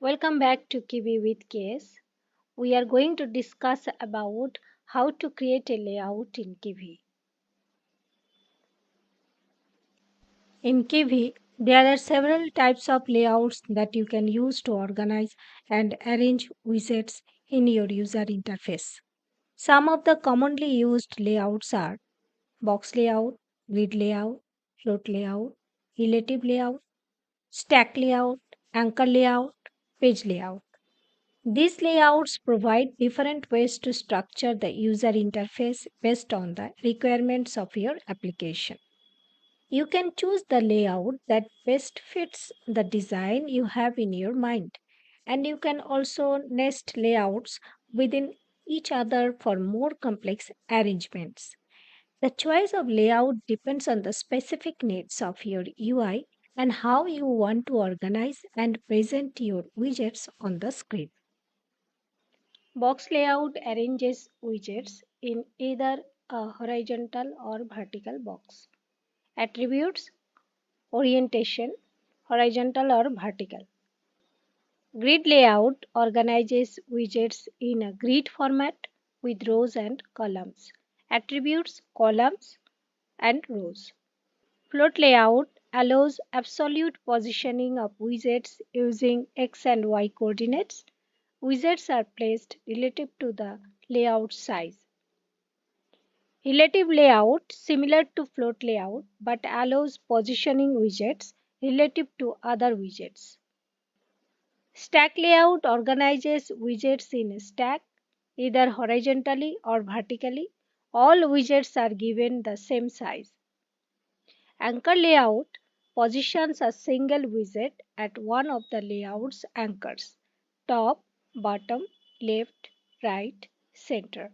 Welcome back to Kivy with Case. We are going to discuss about how to create a layout in Kivy. In Kivy, there are several types of layouts that you can use to organize and arrange widgets in your user interface. Some of the commonly used layouts are box layout, grid layout, float layout, relative layout, stack layout, anchor layout, page layout. These layouts provide different ways to structure the user interface based on the requirements of your application. You can choose the layout that best fits the design you have in your mind, and you can also nest layouts within each other for more complex arrangements. The choice of layout depends on the specific needs of your UI and how you want to organize and present your widgets on the screen. Box layout arranges widgets in either a horizontal or vertical box. Attributes, orientation, horizontal or vertical. Grid layout organizes widgets in a grid format with rows and columns. Attributes, columns, and rows. Float layout allows absolute positioning of widgets using X and Y coordinates. Widgets are placed relative to the layout size. Relative layout similar to float layout but allows positioning widgets relative to other widgets. Stack layout organizes widgets in a stack either horizontally or vertically. All widgets are given the same size. Anchor layout positions a single widget at one of the layout's anchors top, bottom, left, right, center.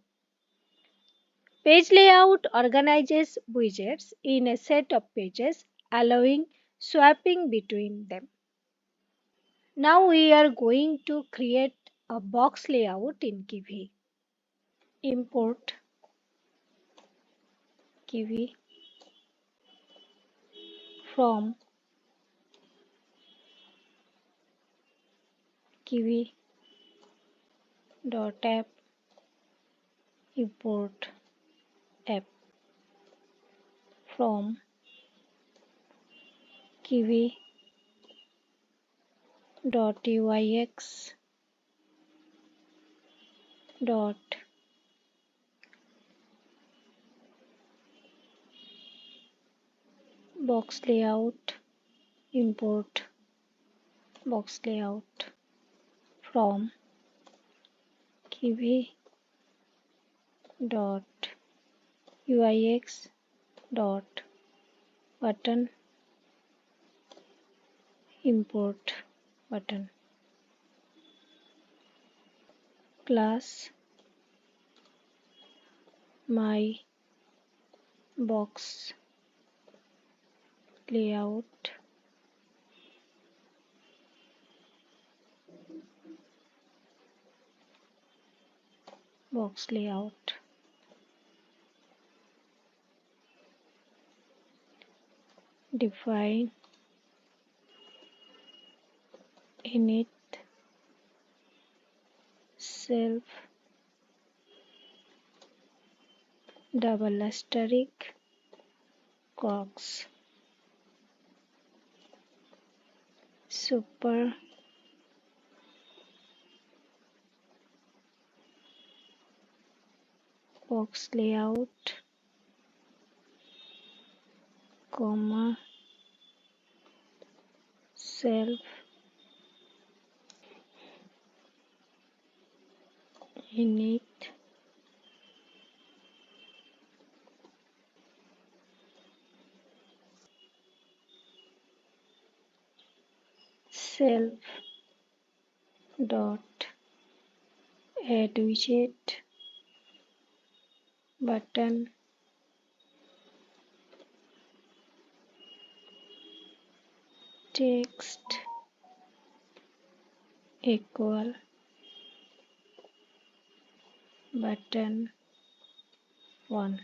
Page layout organizes widgets in a set of pages, allowing swapping between them. Now we are going to create a box layout in Kivy. Import Kivy from Kivy.app import app from Kivy.uyx dot box layout import box layout from Kivy dot uyx dot button import button class my box layout box layout define init self double asterisk kwargs super box layout comma self init self dot add widget button text equal button 1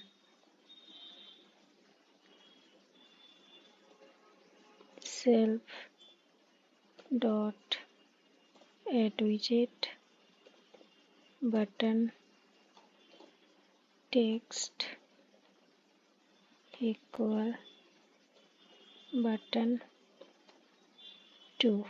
self dot add widget, button, text equal button 2.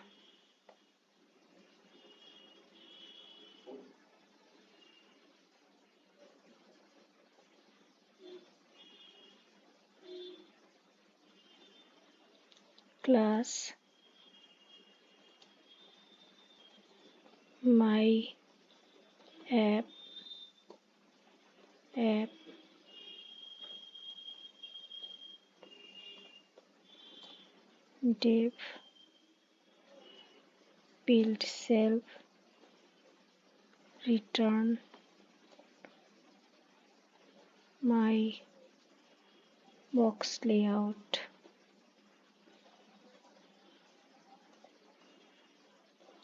Class my app div build self return my box layout.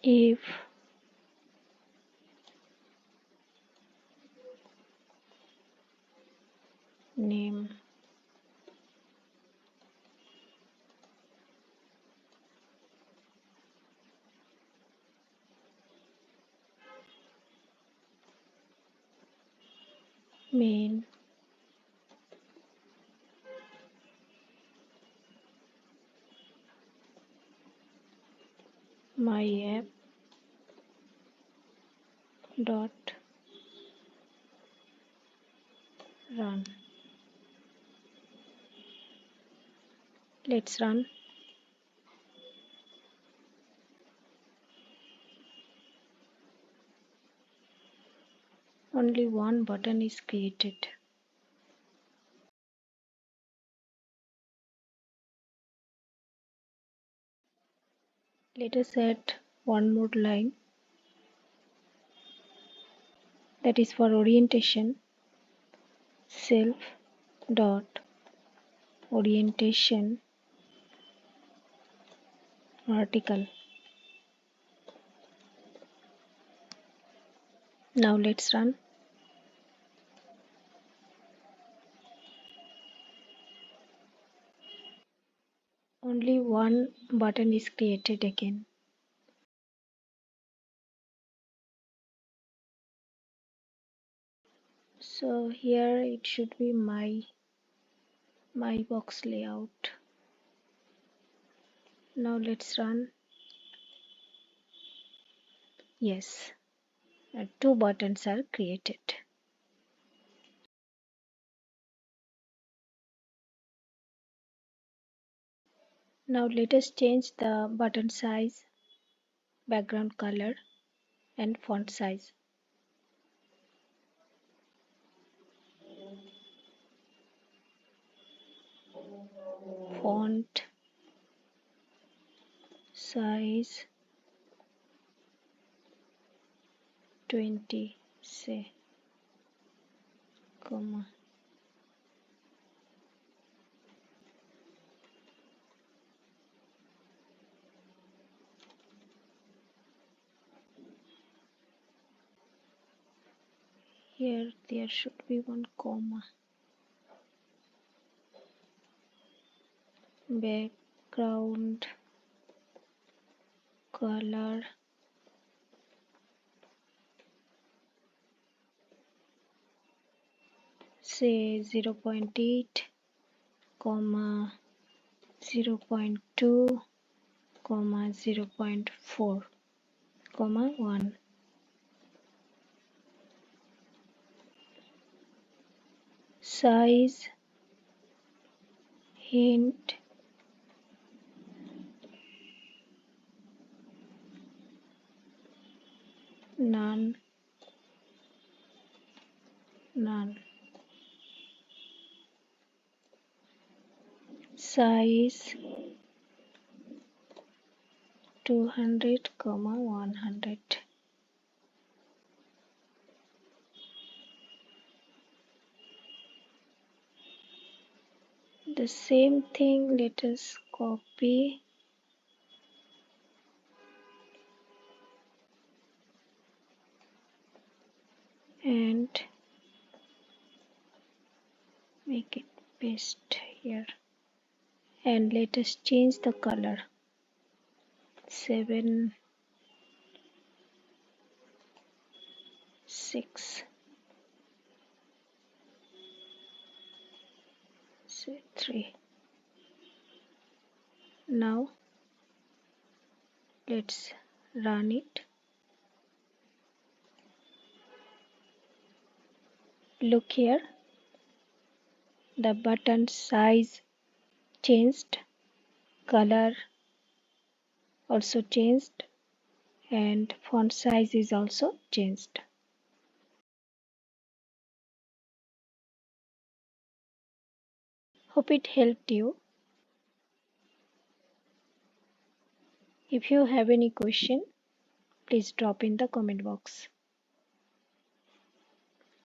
If name main my app dot run. Let's run. Only one button is created. Let us add one more line, that is for orientation. Self dot orientation vertical. Now let's run. Only one button is created again. So here it should be my box layout. Now let's run. Yes, two buttons are created. Now let us change the button size, background color and font size. Font size 20, say, comma. Here there should be one comma. Background color say 0.8, comma 0.2, comma 0.4, comma 1. Size hint none. Size 200, comma 100. The same thing, let us copy and make it paste here, and let us change the color 7 6 3. Now let's run it. Look here, the button size changed, color also changed, and font size is also changed. Hope it helped you. If you have any question, please drop in the comment box.